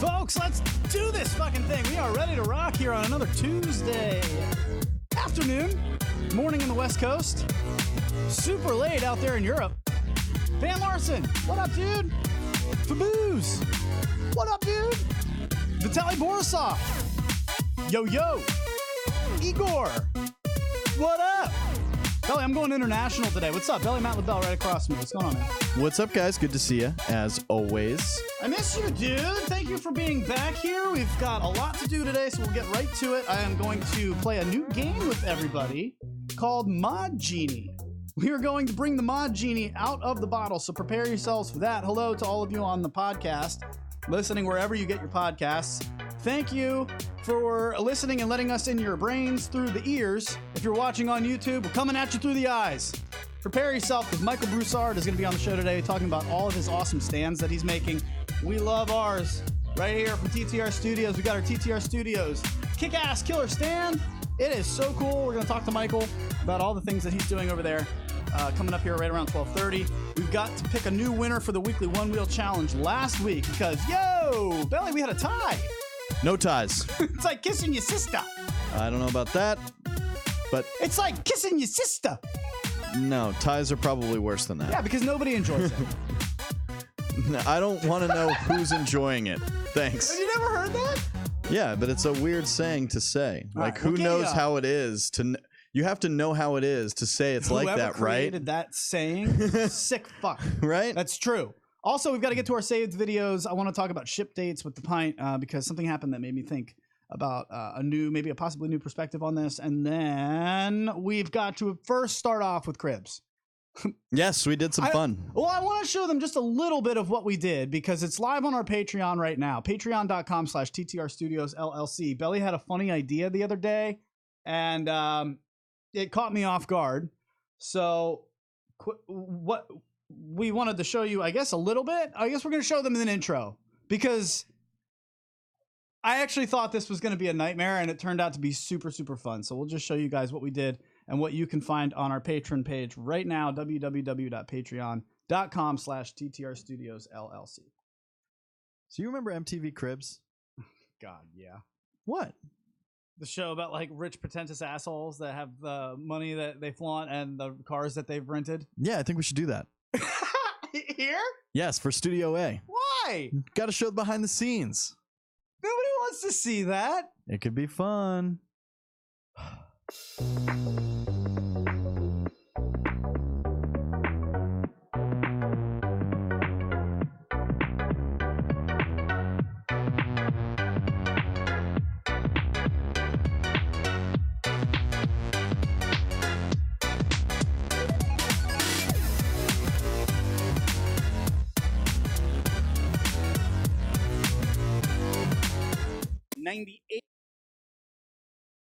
Folks, let's do this fucking thing. We are ready to rock here on another Tuesday afternoon, morning in the West Coast. Super late out there in Europe. Van Larson, what up, dude? Fabooze, what up, dude? Vitaly Borisov, yo, yo. Igor, what up? Belly, I'm going international today. What's up? Belly Matt LaBelle right across from me. What's going on, man? What's up, guys? Good to see you, as always. I miss you, dude. Thank you for being back here. We've got a lot to do today, so we'll get right to it. I am going to play a new game with everybody called Mod Genie. We are going to bring the Mod Genie out of the bottle, so prepare yourselves for that. Hello to all of you on the podcast, listening wherever you get your podcasts. Thank you for listening and letting us in your brains through the ears. If you're watching on YouTube, we're coming at you through the eyes. Prepare yourself, because Michael Broussard is going to be on the show today talking about all of his awesome stands that he's making. We love ours. Right here from TTR Studios, we got our TTR Studios kick-ass killer stand. It is so cool. We're going to talk to Michael about all the things that he's doing over there. Coming up here right around 12:30. We've got to pick a new winner for the weekly one-wheel challenge last week because, yo, Belly, we had a tie. No ties. It's like kissing your sister. I don't know about that, but It's like kissing your sister. no, ties are probably worse than that. Yeah, because nobody enjoys it. No, I don't want to know who's enjoying it. Thanks. Have you never heard that? Yeah, but it's a weird saying to say. All Like, right, who okay, knows how it is to... You have to know how it is to say it's like that, Whoever right? created that saying, sick fuck. Right? That's true. Also, we've got to get to our saved videos. I want to talk about ship dates with the Pint because something happened that made me think about maybe a possibly new perspective on this. And then we've got to first start off with cribs. Yes, we did some fun. Well, I want to show them just a little bit of what we did because it's live on our Patreon right now. Patreon.com/TTR Studios LLC. Belly had a funny idea the other day, and it caught me off guard. So what we wanted to show you, I guess, a little bit. I guess we're going to show them in an intro because I actually thought this was going to be a nightmare, and it turned out to be super, super fun. So we'll just show you guys what we did and what you can find on our Patreon page right now, www.patreon.com/TTR Studios LLC. So you remember MTV Cribs? God, yeah. What? The show about like rich pretentious assholes that have the money that they flaunt and the cars that they've rented. Yeah, I think we should do that. Here? Yes, for Studio A. Why? Got to show behind the scenes. Nobody wants to see that. It could be fun.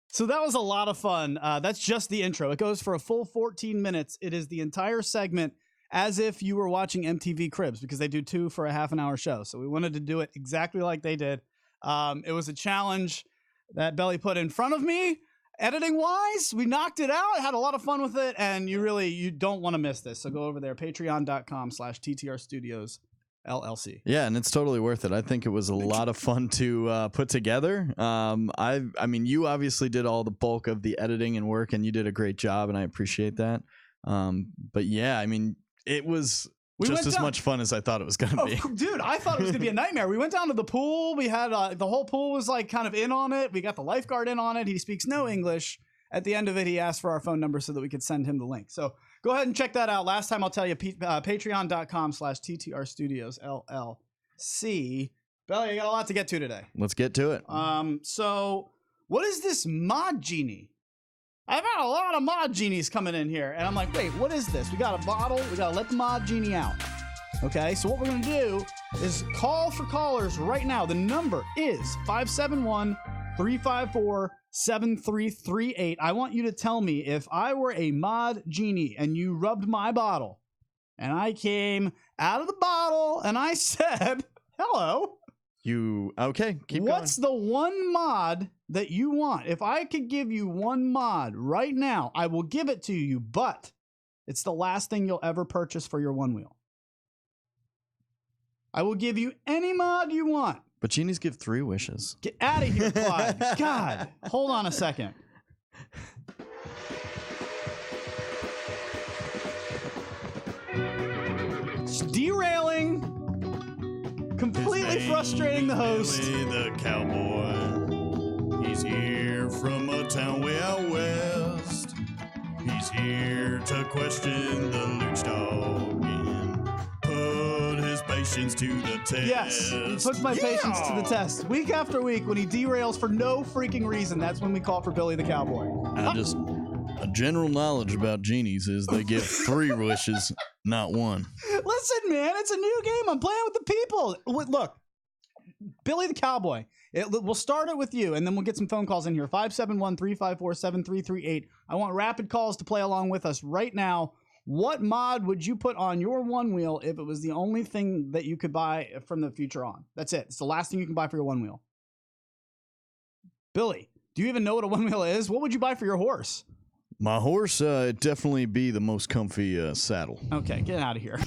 So that was a lot of fun. That's just the intro. It goes for a full 14 minutes. It is the entire segment as if you were watching MTV Cribs because they do 2 for a half an hour show. So we wanted to do it exactly like they did. It was a challenge that Belly put in front of me. Editing wise, we knocked it out. Had a lot of fun with it. And you don't want to miss this. So go over there, patreon.com/TTR Studios LLC. Yeah, and it's totally worth it. I think it was a lot of fun to put together. I mean, you obviously did all the bulk of the editing and work, and you did a great job, and I appreciate that. But yeah, I mean, it was just as much fun as I thought it was going to be. Dude, I thought it was going to be a nightmare. We went down to the pool. We had the whole pool was like kind of in on it. We got the lifeguard in on it. He speaks no English. At the end of it, he asked for our phone number so that we could send him the link. So go ahead and check that out. Last time I'll tell you, patreon.com/TTR Studios LLC. Belly, you got a lot to get to today. Let's get to it. So what is this Mod Genie? I've had a lot of Mod Genies coming in here, and I'm like, wait, what is this? We got a bottle. We got to let the Mod Genie out. Okay, so what we're going to do is call for callers right now. The number is 571-354-7338. I want you to tell me if I were a Mod Genie and you rubbed my bottle and I came out of the bottle and I said, hello. Okay, keep What's going. the one mod that you want? If I could give you one mod right now, I will give it to you, but it's the last thing you'll ever purchase for your one wheel. I will give you any mod you want, But genies give 3 wishes. Get out of here, Clyde. God, hold on a second. Derailing, completely frustrating the host. Billy the cowboy. He's here from a town way out west. He's here to question the luch dog and put his patience to the test. Yes, he puts my patience to the test. Week after week, when he derails for no freaking reason, that's when we call for Billy the cowboy. A general knowledge about genies is they give 3 wishes, not 1. Listen, man, it's a new game. I'm playing with the people. Look, Billy the cowboy. We'll start it with you, and then we'll get some phone calls in here. 571-354-7338. I want rapid calls to play along with us right now. What mod would you put on your Onewheel if it was the only thing that you could buy from the future on? That's it. It's the last thing you can buy for your Onewheel. Billy, do you even know what a Onewheel is? What would you buy for your horse? My horse, it'd definitely be the most comfy saddle. Okay, get out of here.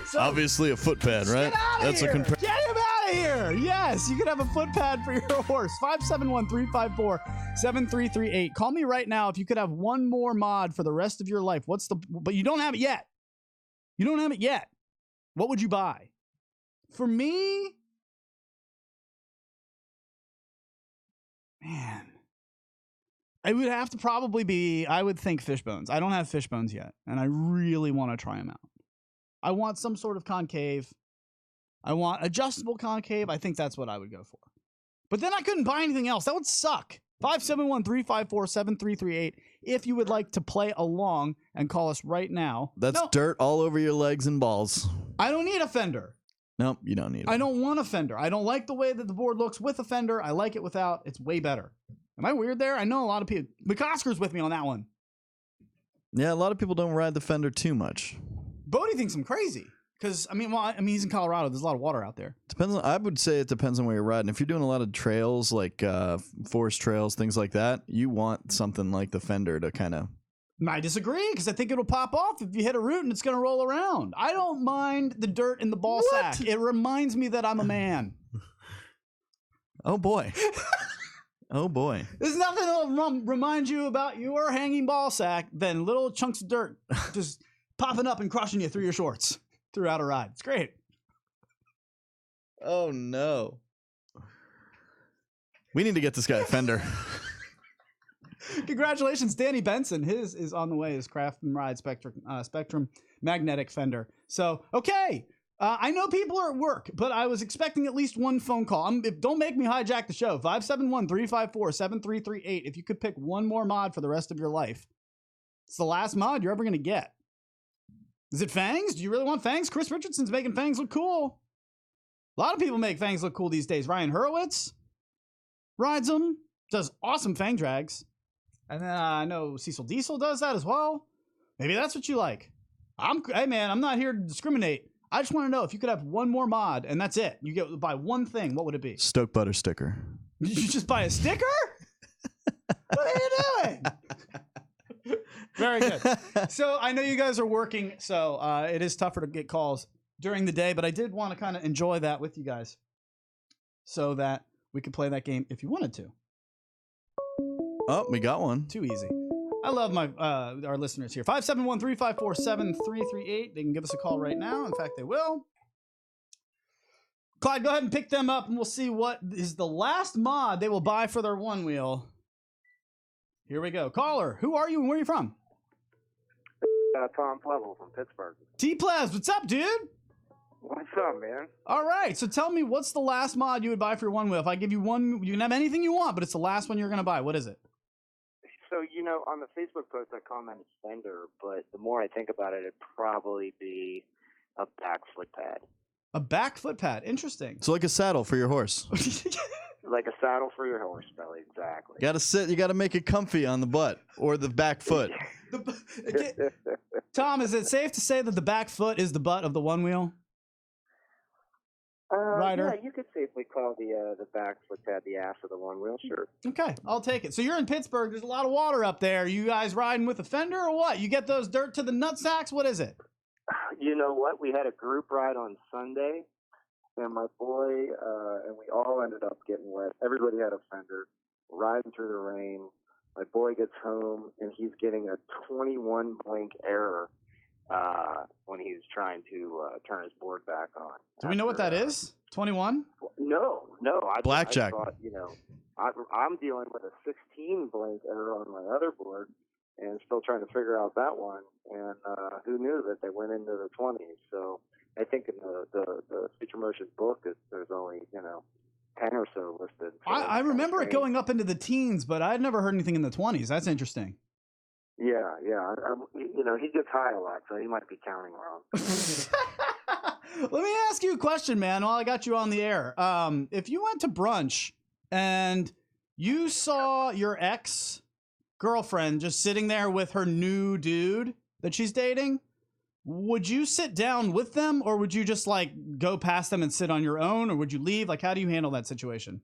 So, obviously a foot pad, right? That's here. Get him out of here. Yes, you can have a foot pad for your horse. 571-354-7338. Call me right now if you could have one more mod for the rest of your life. But you don't have it yet. You don't have it yet. What would you buy? For me, man, it would have to probably be, I would think fish bones. I don't have fish bones yet, and I really want to try them out. I want some sort of concave. I want adjustable concave. I think that's what I would go for. But then I couldn't buy anything else. That would suck. 571-354-7338 if you would like to play along and call us right now. That's dirt all over your legs and balls. I don't need a fender. Nope, you don't need it. I don't want a fender. I don't like the way that the board looks with a fender. I like it without. It's way better. Am I weird there? I know a lot of people. McOscar's with me on that one. Yeah, a lot of people don't ride the fender too much. Bodie thinks I'm crazy. Because, he's in Colorado. There's a lot of water out there. I would say it depends on where you're riding. If you're doing a lot of trails, like forest trails, things like that, you want something like the fender to kind of... I disagree, because I think it'll pop off if you hit a root and it's going to roll around. I don't mind the dirt in the ball sack. It reminds me that I'm a man. Oh, boy. Oh, boy. There's nothing that'll remind you about your hanging ball sack than little chunks of dirt just popping up and crushing you through your shorts throughout a ride. It's great. Oh, no. We need to get this guy a fender. Congratulations, Danny Benson. His is on the way. His Craft and Ride Spectrum magnetic fender. So, okay. I know people are at work, but I was expecting at least one phone call. Don't make me hijack the show. 571-354-7338. If you could pick one more mod for the rest of your life, it's the last mod you're ever going to get. Is it fangs? Do you really want fangs? Chris Richardson's making fangs look cool. A lot of people make fangs look cool these days. Ryan Hurwitz rides them, does awesome fang drags. And then I know Cecil Diesel does that as well. Maybe that's what you like. Hey, man, I'm not here to discriminate. I just want to know if you could have one more mod, and that's it. You get buy one thing. What would it be? Stoke butter sticker. You just buy a sticker? What are you doing? Very good. So I know you guys are working, so it is tougher to get calls during the day, but I did want to kind of enjoy that with you guys so that we could play that game if you wanted to. Oh, we got one. Too easy. I love my our listeners here. 571-354-7338. They can give us a call right now. In fact, they will. Clyde, go ahead and pick them up, and we'll see what is the last mod they will buy for their Onewheel. Here we go. Caller, who are you and where are you from? Tom Plevel from Pittsburgh. T-Plez, what's up, dude? What's up, man? All right, so tell me, what's the last mod you would buy for your Onewheel? If I give you one, you can have anything you want, but it's the last one you're going to buy. What is it? So, on the Facebook post, I commented Fender, but the more I think about it, it'd probably be a back foot pad. A back foot pad. Interesting. So like a saddle for your horse. Like a saddle for your horse, Belly, exactly. You gotta make it comfy on the butt or the back foot. Tom, is it safe to say that the back foot is the butt of the Onewheel? Rider? Yeah, you could safely call the back foot pad the ass of the Onewheel, sure. Okay, I'll take it. So you're in Pittsburgh. There's a lot of water up there. You guys riding with a fender or what? You get those dirt to the nutsacks? What is it? You know what? We had a group ride on Sunday, and my boy, and we all ended up getting wet. Everybody had a fender. Riding through the rain. My boy gets home, and he's getting a 21 blink error when he's trying to turn his board back on. Do we know what that is? 21? No. Blackjack. I thought, I'm dealing with a 16 blink error on my other board, and still trying to figure out that one. And who knew that they went into the 20s? So I think in the Feature Motion book, there's only 10 or so listed. So I remember it going up into the teens, but I'd never heard anything in the 20s. That's interesting. Yeah. He gets high a lot, so he might be counting wrong. Let me ask you a question, man, while I got you on the air. If you went to brunch and you saw your ex-girlfriend just sitting there with her new dude that she's dating, would you sit down with them, or would you just go past them and sit on your own, or would you leave? How do you handle that situation?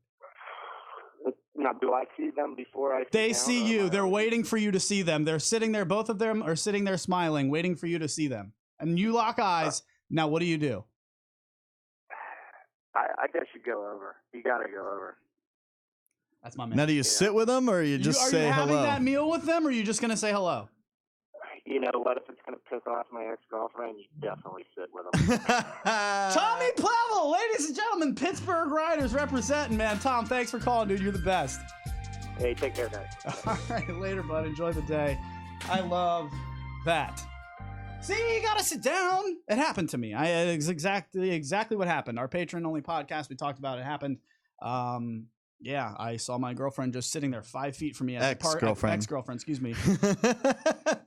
Now, do I see them before I? They see you. They're waiting for you to see them. They're sitting there. Both of them are sitting there smiling, waiting for you to see them. And you lock eyes. Now, what do you do? I guess you go over. You got to go over. That's my man. Now, do you sit with them, or you just say hello? Are you having that meal with them, or are you just going to say hello? You know what? If it's going to piss off my ex-girlfriend, you definitely sit with them. Tommy Plevel, ladies and gentlemen, Pittsburgh Riders representing, man. Tom, thanks for calling, dude. You're the best. Hey, take care, guys. All right, later, bud. Enjoy the day. I love that. See, you got to sit down. It happened to me. It's exactly what happened. Our patron-only podcast, we talked about it, happened. Yeah, I saw my girlfriend just sitting there 5 feet from me. Ex-girlfriend, excuse me.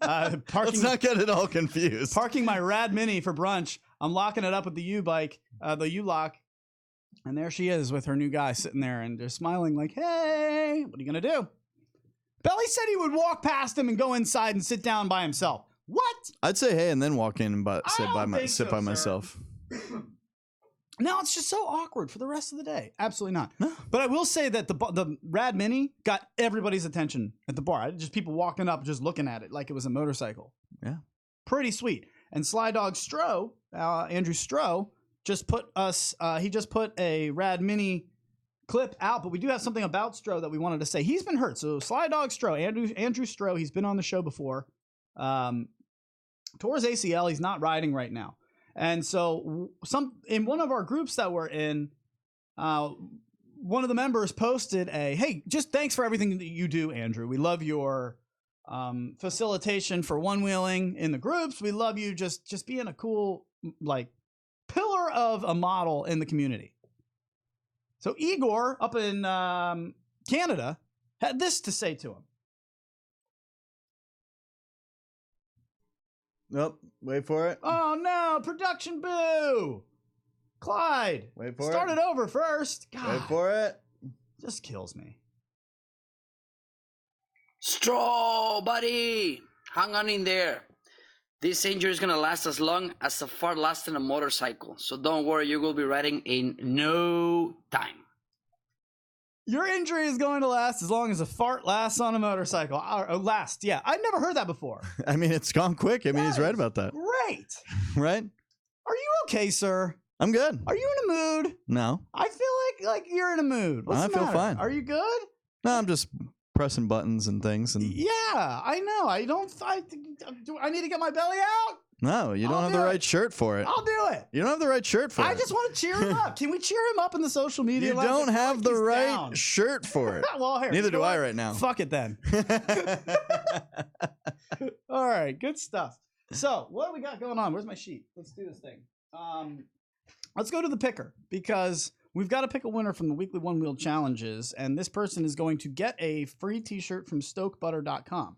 Let's not get it all confused. Parking my Rad Mini for brunch. I'm locking it up with the U-bike, the U-lock. And there she is with her new guy sitting there and just smiling like, hey, what are you going to do? Belly said he would walk past him and go inside and sit down by himself. What? I'd say hey and then walk in and sit by myself. No, it's just so awkward for the rest of the day. Absolutely not. No. But I will say that the Rad Mini got everybody's attention at the bar. Just people walking up, just looking at it like it was a motorcycle. Yeah. Pretty sweet. And Sly Dog Stroh, Andrew Stroh, just put he just put a Rad Mini clip out, but we do have something about Stroh that we wanted to say. He's been hurt. So Sly Dog Stroh, Andrew Stroh, he's been on the show before. Tore his ACL. He's not riding right now. And so in one of our groups that we're in, one of the members posted hey, just thanks for everything that you do, Andrew. We love your facilitation for one-wheeling in the groups. We love you just being a cool, pillar of a model in the community. So Igor up in Canada had this to say to him. Nope. Wait for it. Oh, no. Production boo. Clyde. Wait for Start it over first. God, wait for it. Just kills me. Stroh, buddy. Hang on in there. This injury is going to last as long as a fart lasts in a motorcycle. So don't worry. You will be riding in no time. Your injury is going to last as long as a fart lasts on a motorcycle. Yeah. I've never heard that before. I mean, it's gone quick. I mean, he's right about that. Great. Right? Are you okay, sir? I'm good. Are you in a mood? No. I feel like you're in a mood. What's the matter? I feel fine. Are you good? No, I'm just pressing buttons and things. And yeah, I know. Do I need to get my belly out? No, you don't have the right shirt for it. I'll do it. You don't have the right shirt for it. I just want to cheer him up. Can we cheer him up in the social media? You don't have the right shirt for it. Well, here, neither do I right now. Fuck it then. All right, good stuff. So, what do we got going on? Where's my sheet? Let's do this thing. Let's go to the picker because we've got to pick a winner from the weekly one wheel challenges, and this person is going to get a free t-shirt from stokebutter.com.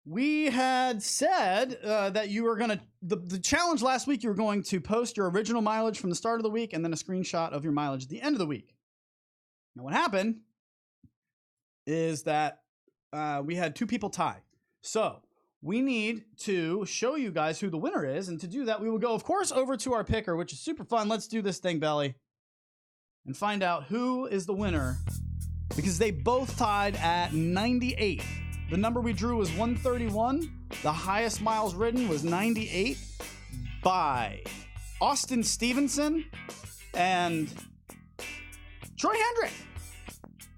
We had said that you were going to, the challenge last week, you were going to post your original mileage from the start of the week and then a screenshot of your mileage at the end of the week. Now, what happened is that we had two people tie. So we need to show you guys who the winner is. And to do that, we will go, of course, over to our picker, which is super fun. Let's do this thing, Belly, and find out who is the winner because they both tied at 98. The number we drew was 131. The highest miles ridden was 98 by Austin Stevenson, and Troy Hendrick.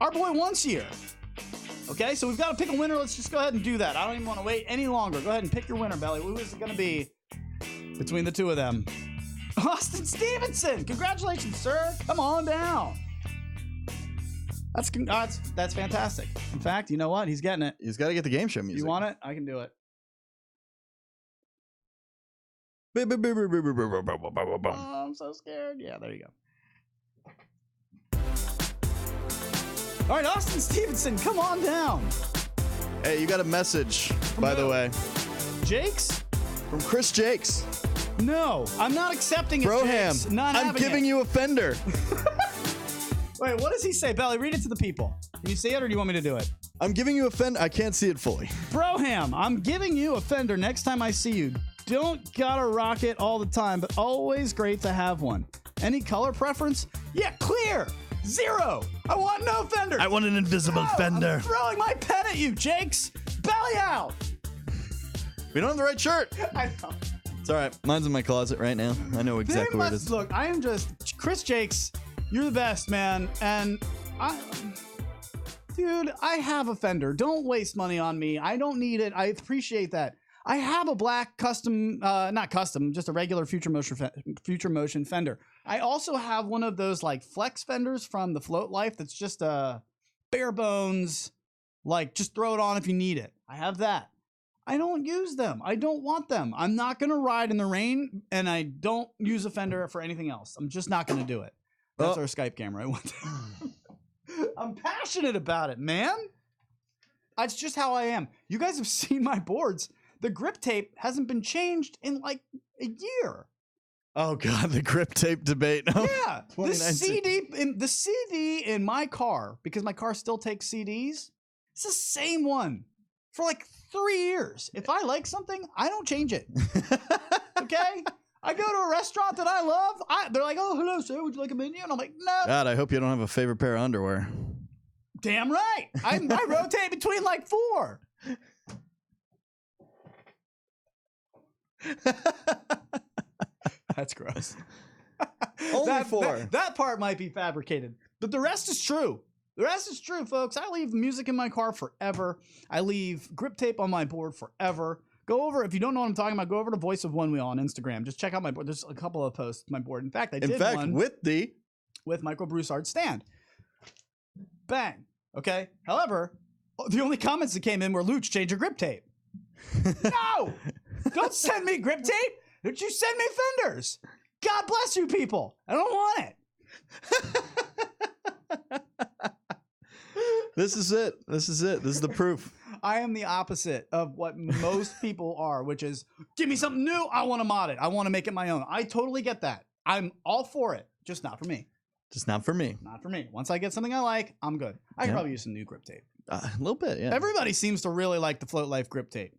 Our boy once year. Okay, so we've got to pick a winner. Let's just go ahead and do that. I don't even want to wait any longer. Go ahead and pick your winner, Belly. Who is it going to be between the two of them? Austin Stevenson. Congratulations, sir. Come on down. That's fantastic. In fact, you know what? He's getting it. He's got to get the game show music. You want it? I can do it. Oh, I'm so scared. Yeah, there you go. All right, Austin Stevenson, come on down. Hey, you got a message, by the way. Jakes? From Chris Jakes. No, I'm not accepting it, Jakes. Broham, Not I'm having giving you a Fender. Wait, what does he say? Belly, read it to the people. Can you see it or do you want me to do it? I'm giving you a Fender. I can't see it fully. Broham, I'm giving you a Fender next time I see you. Don't gotta rock it all the time, but always great to have one. Any color preference? Yeah, clear. 0. I want no Fender. I want an invisible Fender. I'm throwing my pen at you, Jakes. Belly out. We don't have the right shirt. I know. It's all right. Mine's in my closet right now. I know exactly where it is. Look, I am just Chris Jakes. You're the best, man. And dude, I have a Fender. Don't waste money on me. I don't need it. I appreciate that. I have a black custom, not custom, just a regular Future Motion Fender. I also have one of those like flex Fenders from the Float Life that's just a bare bones, like just throw it on if you need it. I have that. I don't use them. I don't want them. I'm not going to ride in the rain, and I don't use a Fender for anything else. I'm just not going to do it. That's our Skype camera. I'm passionate about it, man. It's just how I am. You guys have seen my boards. The grip tape hasn't been changed in like a year. Oh God, the grip tape debate. Yeah, the CD in my car, because my car still takes CDs. It's the same one for like 3 years. If I like something, I don't change it. Okay. I go to a restaurant that I love. They're like, "Oh, hello, sir. Would you like a menu?" And I'm like, "No." God, I hope you don't have a favorite pair of underwear. Damn right. I rotate between like 4. That's gross. Only 4. That part might be fabricated, but the rest is true. The rest is true, folks. I leave music in my car forever. I leave grip tape on my board forever. Go over, if you don't know what I'm talking about, go over to Voice of Onewheel on Instagram. Just check out my board. There's a couple of posts on my board. In fact, I did one with Michael Broussard's stand. Bang. Okay. However, the only comments that came in were, "Luch, change your grip tape." No! Don't send me grip tape. Don't you send me Fenders. God bless you people. I don't want it. This is it. This is the proof. I am the opposite of what most people are, which is, give me something new. I want to mod it. I want to make it my own. I totally get that. I'm all for it. Just not for me. Just not for me. Not for me. Once I get something I like, I'm good. I can probably use some new grip tape. A little bit, yeah. Everybody seems to really like the Float Life grip tape.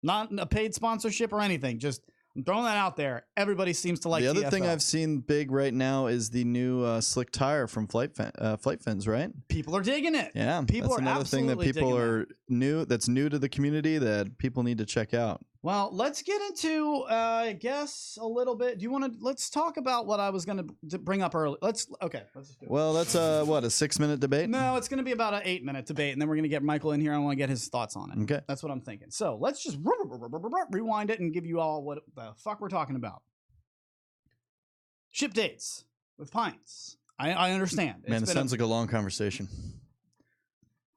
Not a paid sponsorship or anything. Just I'm throwing that out there. Everybody seems to like the other TFL. thing I've seen big right now is the new slick tire from Flight Fins, right? People are digging it. Yeah, people that's are another thing that people are new. That's new to the community that people need to check out. Well, let's get into, I guess, a little bit. Do you want to? Let's talk about what I was going to bring up earlier. Let's just do it. Well, that's what, a 6-minute debate? No, it's going to be about an 8-minute debate, and then we're going to get Michael in here. I want to get his thoughts on it. Okay, that's what I'm thinking. So let's just rewind it and give you all what the fuck we're talking about. Ship dates with Pints. I understand. Man, this sounds like a long conversation.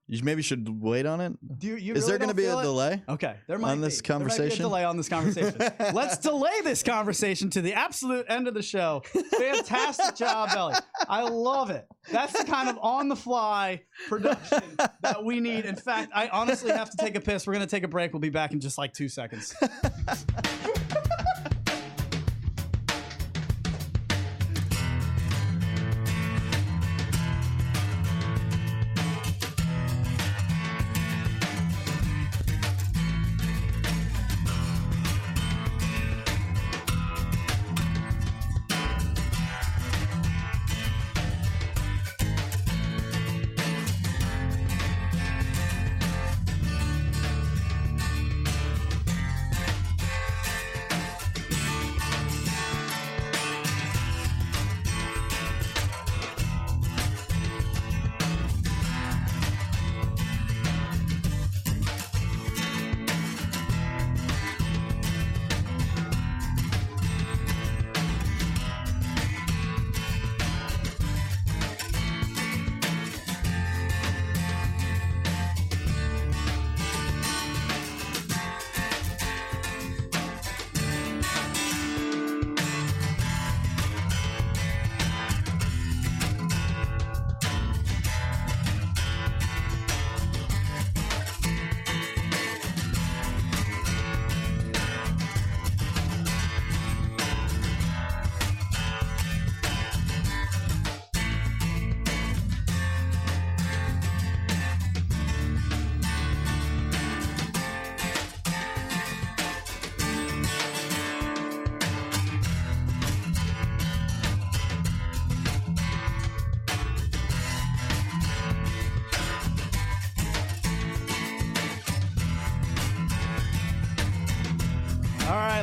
You maybe should wait on it. Is there going to be a delay? Okay, there might on this be. conversation. There might be a delay on this conversation. Let's delay this conversation to the absolute end of the show. Fantastic job, Belly. I love it. That's the kind of on-the-fly production that we need. In fact, I honestly have to take a piss. We're going to take a break. We'll be back in just like 2 seconds.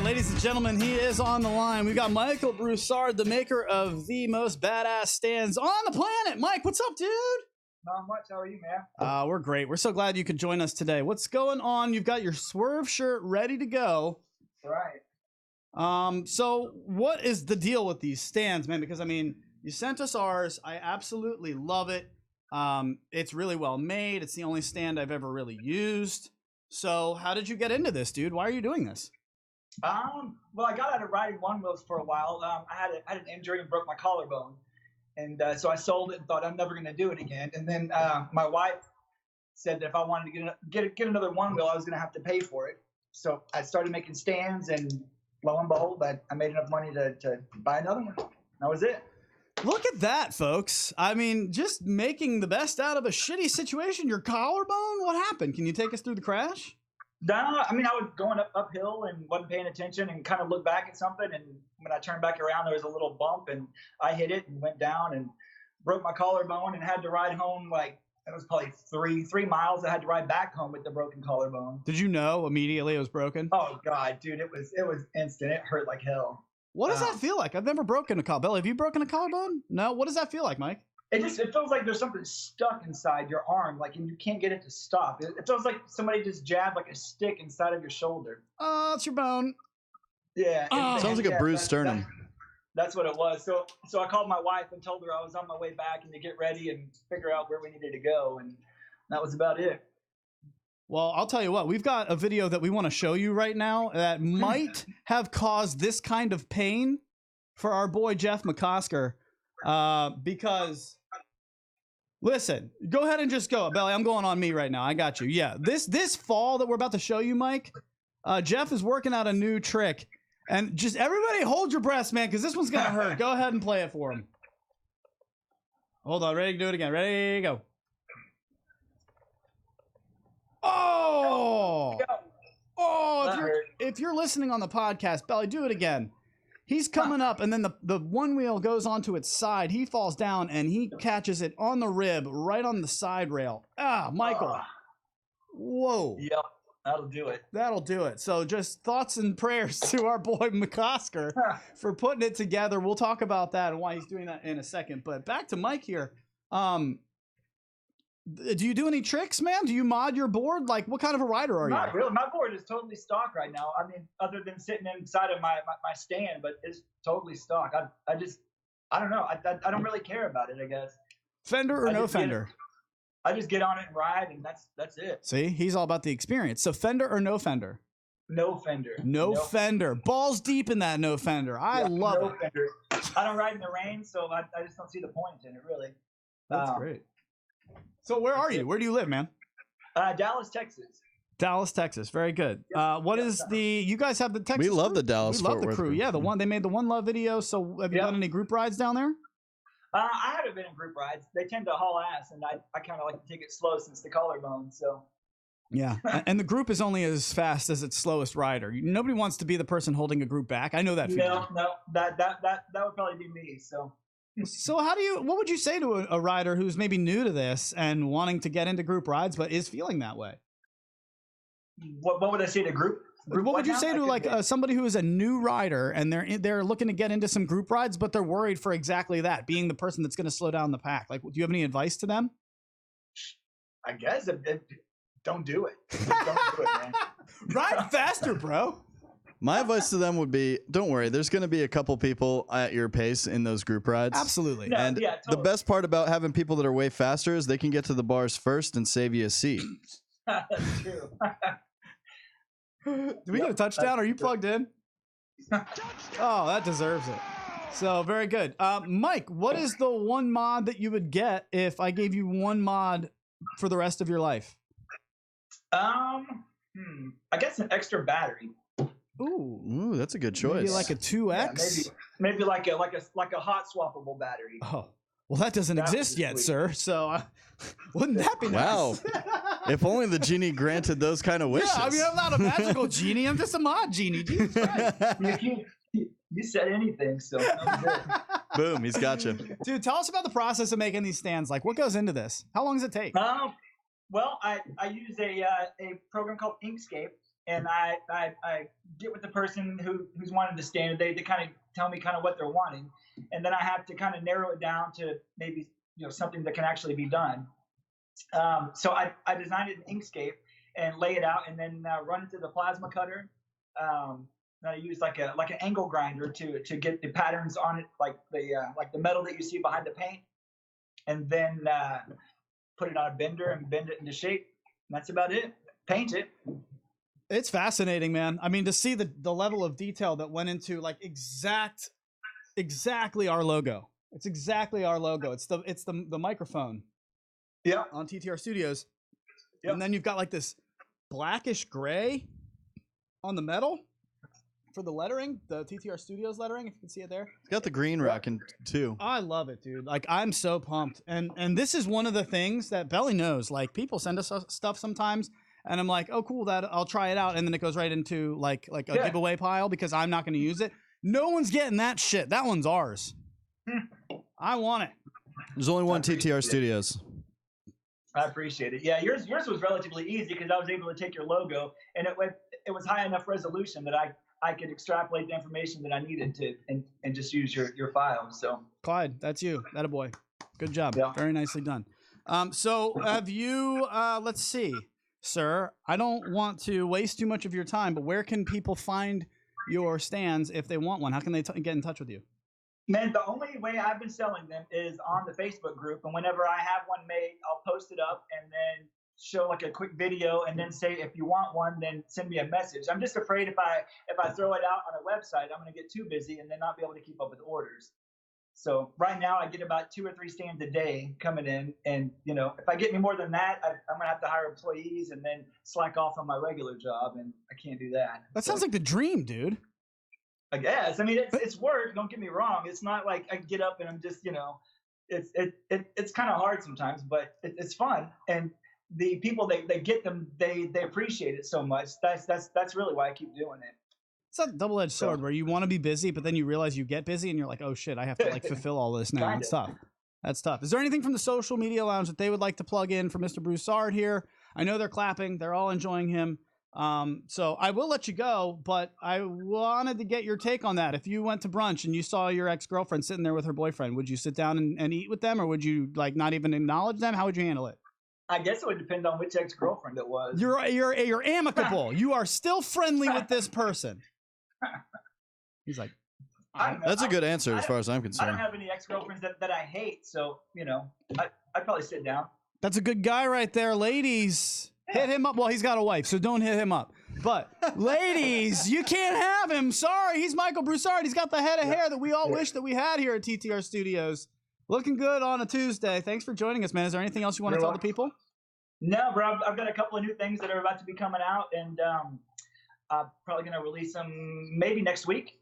right, ladies and gentlemen, he is on the line. We've got Michael Broussard, the maker of the most badass stands on the planet. Mike, what's up, dude? Not much. How are you, man? We're great. We're so glad you could join us today. What's going on? You've got your Swerve shirt ready to go. Right. So what is the deal with these stands, man? Because I mean, you sent us ours. I absolutely love it. It's really well made. It's the only stand I've ever really used. So how did you get into this, dude? Why are you doing this? Well, I got out of riding one wheels for a while. I had an injury and broke my collarbone. And so I sold it and thought I'm never going to do it again. And then my wife said that if I wanted to get another one wheel, I was going to have to pay for it. So I started making stands, and lo and behold, I made enough money to buy another one. That was it. Look at that, folks. I mean, just making the best out of a shitty situation. Your collarbone? What happened? Can you take us through the crash? No, I mean, I was going uphill and wasn't paying attention and kind of looked back at something. And when I turned back around, there was a little bump, and I hit it and went down and broke my collarbone and had to ride home. Like, it was probably three miles. I had to ride back home with the broken collarbone. Did you know immediately it was broken? Oh God, dude, it was instant. It hurt like hell. What does that feel like? I've never broken a collarbone. Have you broken a collarbone? No. What does that feel like, Mike? It feels like there's something stuck inside your arm, like, and you can't get it to stop. It feels like somebody just jabbed like a stick inside of your shoulder. Oh, it's your bone. Yeah. Sounds like a bruised sternum. That's what it was. So I called my wife and told her I was on my way back and to get ready and figure out where we needed to go, and that was about it. Well, I'll tell you what, we've got a video that we want to show you right now that might have caused this kind of pain for our boy Jeff McCosker, because listen, go ahead and just go. Belly, I'm going on me right now. I got you. Yeah, this fall that we're about to show you, Mike, Jeff is working out a new trick. And just everybody hold your breaths, man, because this one's going to hurt. Go ahead and play it for him. Hold on. Ready to do it again. Ready, go. Oh! Oh, if you're listening on the podcast, Belly, do it again. He's coming up, and then the one wheel goes onto its side. He falls down, and he catches it on the rib, right on the side rail. Ah, Michael. Whoa. Yep, that'll do it. That'll do it. So just thoughts and prayers to our boy McCosker for putting it together. We'll talk about that and why he's doing that in a second. But back to Mike here. Do you do any tricks, man? Do you mod your board? Like, what kind of a rider are you? Not really. My board is totally stock right now. I mean, other than sitting inside of my stand, but it's totally stock. I don't know. I don't really care about it, I guess. Fender or no Fender? I just get on it and ride, and that's it. See, he's all about the experience. So Fender or no Fender? No Fender. No Fender. Balls deep in that no Fender. I love it. Fender. I don't ride in the rain, so I just don't see the point in it, really. That's great. So where are you? Where do you live, man? Dallas, Texas. Dallas, Texas. Very good. What is you guys have the Texas We love crew? the Dallas We love Fort the Worth crew. Yeah, they made the One Love video. So have you done any group rides down there? I haven't been in group rides. They tend to haul ass, and I kind of like to take it slow since the collarbone, so. Yeah, and the group is only as fast as its slowest rider. Nobody wants to be the person holding a group back. I know that feeling. No, that would probably be me, so. So what would you say to a rider who's maybe new to this and wanting to get into group rides but is feeling that way? What would I say to group? What would you say to like somebody who is a new rider and they're looking to get into some group rides but they're worried for exactly that, being the person that's going to slow down the pack? Like, do you have any advice to them? I guess don't do it. Don't do it, man. Ride faster, bro. My advice to them would be, don't worry, there's going to be a couple people at your pace in those group rides. Absolutely. No, and yeah, totally. the best part about having people that are way faster is they can get to the bars first and save you a seat. That's true. Did we get a touchdown? Are you plugged in? Oh, that deserves it. So very good. Mike, what is the one mod that you would get if I gave you one mod for the rest of your life? I guess an extra battery. Ooh, that's a good choice. Maybe like a 2X. Yeah, maybe like a hot swappable battery. Oh, well, that doesn't exist yet, sir. So wouldn't that be nice? Wow. If only the genie granted those kind of wishes. Yeah, I mean, I'm not a magical genie. I'm just a mod genie. Jesus Christ. You said anything, so that was it. Boom, he's got you. Dude, tell us about the process of making these stands. Like, what goes into this? How long does it take? Well, I use a program called Inkscape, and I get with the person who's wanting the stand. They kind of tell me kind of what they're wanting, and then I have to kind of narrow it down to maybe something that can actually be done. So I designed it in Inkscape and lay it out, and then run it through the plasma cutter. Then I use like an angle grinder to get the patterns on it, like the metal that you see behind the paint, and then put it on a bender and bend it into shape. And that's about it. Paint it. It's fascinating, man. I mean, to see the level of detail that went into like exactly our logo. It's exactly our logo. It's the microphone. Yeah. On TTR Studios. Yep. And then you've got like this blackish gray on the metal for the lettering, the TTR Studios lettering, if you can see it there. It's got the green rocking too. I love it, dude. Like, I'm so pumped. And this is one of the things that Belly knows. Like, people send us stuff sometimes, and I'm like, oh, cool, that I'll try it out. And then it goes right into like a giveaway pile because I'm not going to use it. No one's getting that shit. That one's ours. I want it. There's only one TTR Studios. I appreciate it. Yeah, yours was relatively easy because I was able to take your logo, and it was high enough resolution that I could extrapolate the information that I needed to and just use your files. So Clyde, that's you. That a boy. Good job. Yeah. Very nicely done. So have you, let's see, sir, I don't want to waste too much of your time, but where can people find your stands if they want one? How can they get in touch with you? Man, the only way I've been selling them is on the Facebook group. And whenever I have one made, I'll post it up and then show like a quick video and then say, if you want one, then send me a message. I'm just afraid if I throw it out on a website, I'm going to get too busy and then not be able to keep up with orders. So right now I get about 2 or 3 stands a day coming in. And, if I get any more than that, I'm going to have to hire employees and then slack off on my regular job. And I can't do that. That sounds like the dream, dude. I guess. I mean, it's work. Don't get me wrong. It's not like I get up and I'm just, it's kind of hard sometimes, but it's fun. And the people they get them, they appreciate it so much. That's really why I keep doing it. It's that double-edged sword where you want to be busy, but then you realize you get busy and you're like, oh shit, I have to like fulfill all this now. It's tough. That's tough. Is there anything from the social media lounge that they would like to plug in for Mr. Broussard here? I know they're clapping. They're all enjoying him. So I will let you go, but I wanted to get your take on that. If you went to brunch and you saw your ex-girlfriend sitting there with her boyfriend, would you sit down and eat with them, or would you like not even acknowledge them? How would you handle it? I guess it would depend on which ex-girlfriend it was. You're amicable. You are still friendly with this person. He's like, that's a good answer as far as I'm I concerned. don't have any ex-girlfriends that I hate, so I'd probably sit down. that's a good guy right there, ladies. Hit him up. Well, he's got a wife, so don't hit him up. But ladies, you can't have him. Sorry, he's Michael Broussard. He's got the head of hair that we all wish that we had here at TTR Studios. Looking good on a Tuesday. Thanks for joining us, man. Is there anything else you want to tell the people? No, bro. I've got a couple of new things that are about to be coming out, and I'm probably going to release them maybe next week.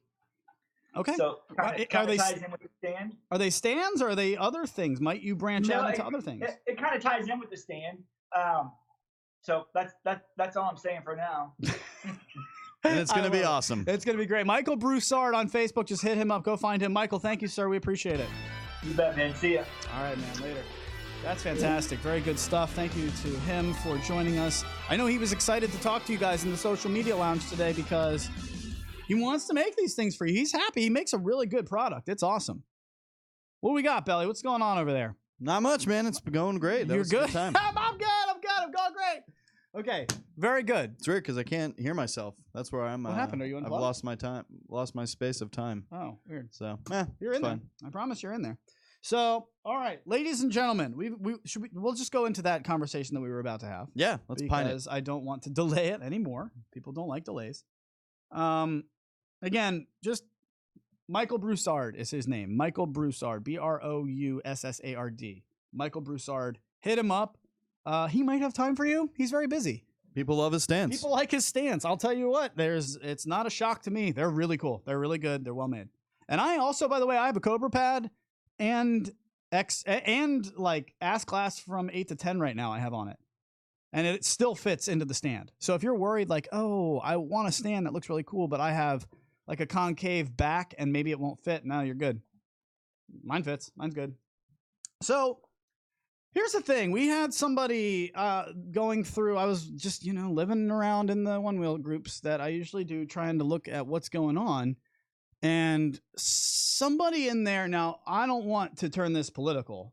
Okay. So kind of ties in with the stand. Are they stands or are they other things? Might you branch out into other things? It kind of ties in with the stand. So that's all I'm saying for now. And it's going to be awesome. It's going to be great. Michael Broussard on Facebook. Just hit him up. Go find him. Michael, thank you, sir. We appreciate it. You bet, man. See ya. All right, man. Later. That's fantastic. Very good stuff. Thank you to him for joining us. I know he was excited to talk to you guys in the social media lounge today because he wants to make these things for you. He's happy. He makes a really good product. It's awesome. What we got, Belly? What's going on over there? Not much, man. It's been going great. You're was good? A good time. I'm good. I'm going great. Okay. Very good. It's weird because I can't hear myself. That's where I'm. What happened? Are you unplugged? I've lost my space of time. Oh, weird. So, you're in fine. there. I promise you're in there. So, all right, ladies and gentlemen, we'll just go into that conversation that we were about to have. Yeah, let's pine it. Because I don't want to delay it anymore. People don't like delays. Again, just Michael Broussard is his name. Michael Broussard, Broussard. Michael Broussard. Hit him up. He might have time for you. He's very busy. People love his stance. People like his stance. I'll tell you what. It's not a shock to me. They're really cool. They're really good. They're well made. And I also, by the way, I have a Cobra pad and like ass class from 8 to 10 right now. I have on it, and it still fits into the stand. So if you're worried, like, oh, I want a stand that looks really cool, but I have like a concave back and maybe it won't fit, no, you're good. Mine fits. Mine's good. So Here's the thing. We had somebody going through, I was just, living around in the one wheel groups that I usually do, trying to look at what's going on. And somebody in there, now I don't want to turn this political.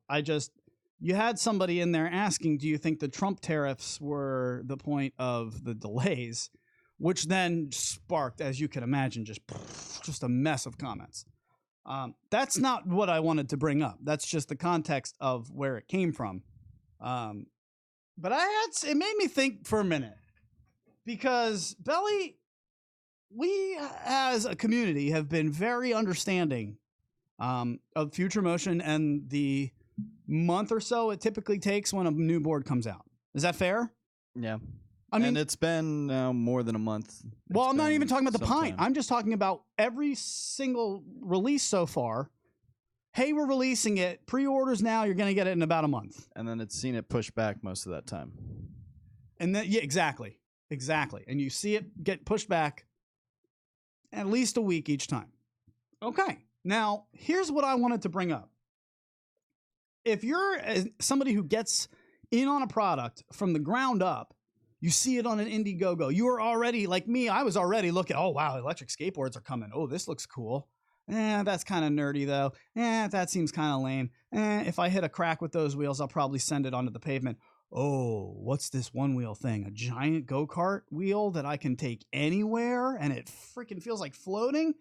You had somebody in there asking, do you think the Trump tariffs were the point of the delays? Which then sparked, as you can imagine, just a mess of comments. That's not what I wanted to bring up. That's just the context of where it came from. But it made me think for a minute, because Belly, we as a community have been very understanding of future motion and the month or so it typically takes when a new board comes out. Is that fair? Yeah. I mean, and it's been now more than a month. Well, I'm not even talking about the some Pint. time. I'm just talking about every single release so far. Hey, we're releasing it. Pre-orders now. You're going to get it in about a month. And then it's seen it pushed back most of that time. And then, yeah, exactly. And you see it get pushed back at least a week each time. Okay. Now, here's what I wanted to bring up. If you're somebody who gets in on a product from the ground up, you see it on an Indiegogo, you are already, like me, I was already looking, oh, wow, electric skateboards are coming. Oh, this looks cool. That's kind of nerdy, though. That seems kind of lame. If I hit a crack with those wheels, I'll probably send it onto the pavement. Oh, what's this one wheel thing? A giant go-kart wheel that I can take anywhere and it freaking feels like floating?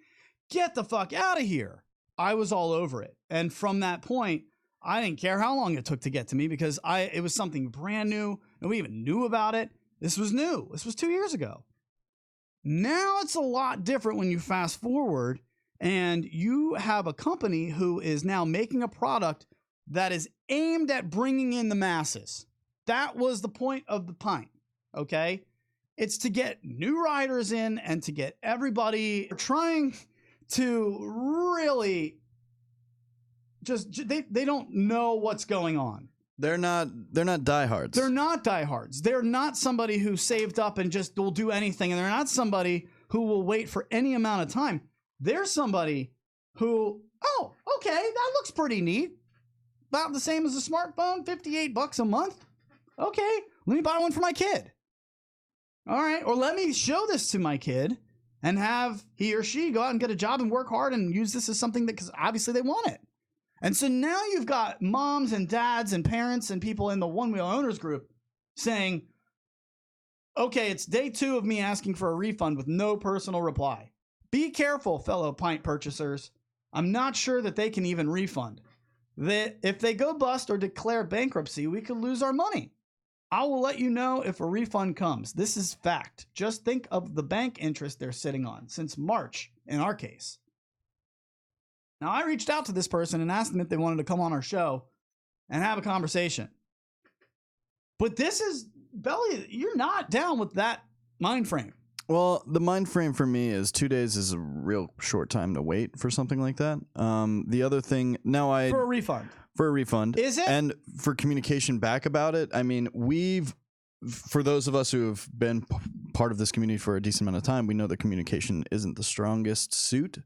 Get the fuck out of here. I was all over it. And from that point, I didn't care how long it took to get to me because it was something brand new. Nobody even knew about it. This was new. This was 2 years ago. Now it's a lot different when you fast forward and you have a company who is now making a product that is aimed at bringing in the masses. That was the point of the Pint, okay? It's to get new riders in and to get everybody trying to really just, they don't know what's going on. They're not diehards. They're not diehards. They're not somebody who saved up and just will do anything. And they're not somebody who will wait for any amount of time. They're somebody who, oh, okay, that looks pretty neat. About the same as a smartphone, $58 a month. Okay, let me buy one for my kid. All right, or let me show this to my kid and have he or she go out and get a job and work hard and use this as something that, because obviously they want it. And so now you've got moms and dads and parents and people in the One Wheel Owners group saying, okay, it's day 2 of me asking for a refund with no personal reply. Be careful, fellow Pint purchasers. I'm not sure that they can even refund. If they go bust or declare bankruptcy, we could lose our money. I will let you know if a refund comes. This is fact. Just think of the bank interest they're sitting on since March in our case. Now, I reached out to this person and asked them if they wanted to come on our show and have a conversation. But this is, Belly, you're not down with that mind frame. Well, the mind frame for me is 2 days is a real short time to wait for something like that. The other thing, For a refund. For a refund. Is it? And for communication back about it, I mean, for those of us who have been part of this community for a decent amount of time, we know that communication isn't the strongest suit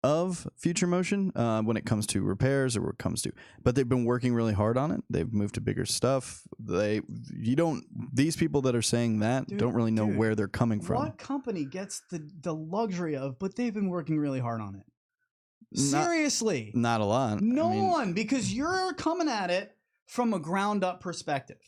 of Future Motion when it comes to repairs or what it comes to, but they've been working really hard on it. They've moved to bigger stuff. These people that are saying that don't really know where they're coming from. What company gets the luxury of, but they've been working really hard on it? Seriously. Not a lot. No one, because you're coming at it from a ground up perspective.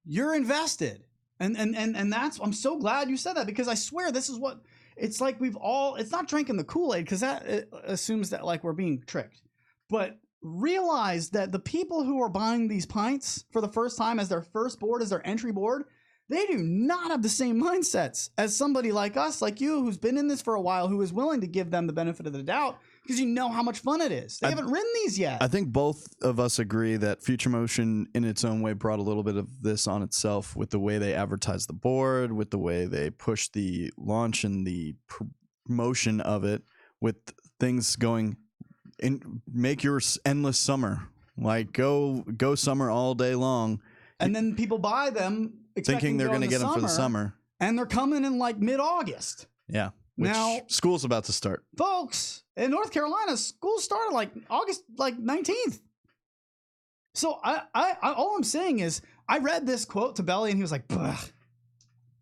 You're invested. And that's, I'm so glad you said that, because I swear this is what, it's like it's not drinking the Kool-Aid, because that assumes that like we're being tricked. But realize that the people who are buying these Pints for the first time as their first board, as their entry board, they do not have the same mindsets as somebody like us, like you, who's been in this for a while, who is willing to give them the benefit of the doubt because you know how much fun it is. They haven't ridden these yet. I think both of us agree that Future Motion in its own way brought a little bit of this on itself with the way they advertised the board, with the way they pushed the launch and the promotion of it, with things going in, make your endless summer, like go summer all day long. And then people buy them thinking they're going to get them for the summer. And they're coming in like mid-August. Yeah. Now, school's about to start. Folks, in North Carolina, school started like August 19th. So I all I'm saying is I read this quote to Belly and he was like, "Bleh."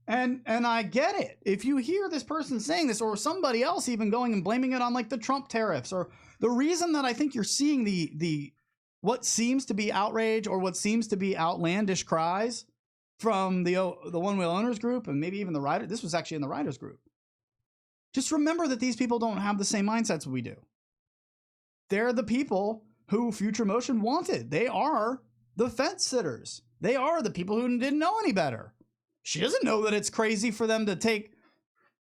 And I get it. If you hear this person saying this, or somebody else even going and blaming it on like the Trump tariffs, or the reason that I think you're seeing the what seems to be outrage or what seems to be outlandish cries from the One Wheel Owners group and maybe even the rider. This was actually in the riders group. Just remember that these people don't have the same mindsets we do. They're the people who Future Motion wanted. They are the fence sitters. They are the people who didn't know any better. She doesn't know that it's crazy for them to take.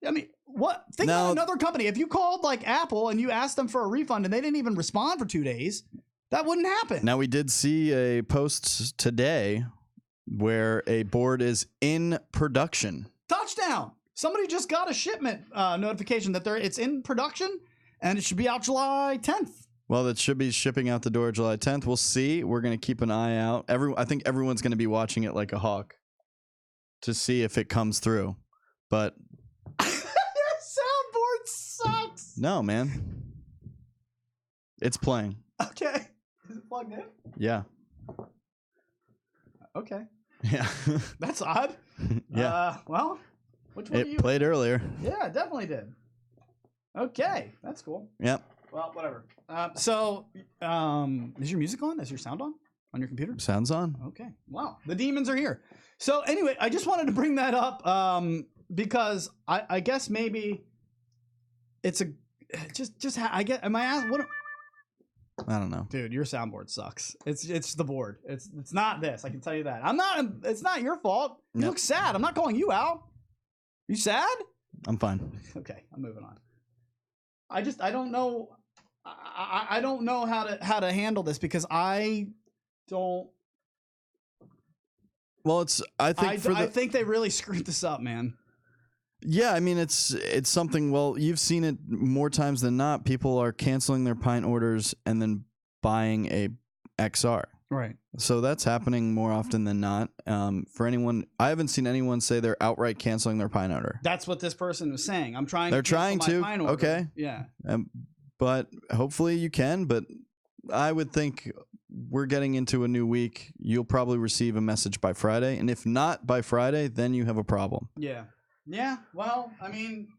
I mean, what? Think about another company. If you called like Apple and you asked them for a refund and they didn't even respond for 2 days, that wouldn't happen. Now, we did see a post today where a board is in production. Touchdown. Somebody just got a shipment notification that it's in production and it should be out July 10th. Well, that should be shipping out the door July 10th. We'll see. We're going to keep an eye out. I think everyone's going to be watching it like a hawk to see if it comes through. But your soundboard sucks. No, man. It's playing. Okay. Is it plugged in? Yeah. Okay. Yeah. That's odd. Yeah. Well, which one it played earlier. Yeah, it definitely did. Okay. That's cool. Yep. Well, whatever. Is your music on? Is your sound on your computer? Sounds on. Okay. Wow. The demons are here. So anyway, I just wanted to bring that up because I guess maybe it's I get. Am I asked what? I don't know. Dude, your soundboard sucks. It's the board. It's not this. I can tell you that. It's not your fault. You look sad. I'm not calling you out. You sad? I'm fine. Okay, I'm moving on. I don't know. I don't know how to handle this because I don't. Well, I think they really screwed this up, man. Yeah, I mean it's something. Well, you've seen it more times than not. People are canceling their Pint orders and then buying a XR. Right. So that's happening more often than not. For anyone, I haven't seen anyone say they're outright canceling their Pint order. That's what this person was saying. They're trying to. Pint order. Okay. Yeah. But hopefully you can. But I would think we're getting into a new week. You'll probably receive a message by Friday, and if not by Friday, then you have a problem. Yeah. Yeah. Well, I mean,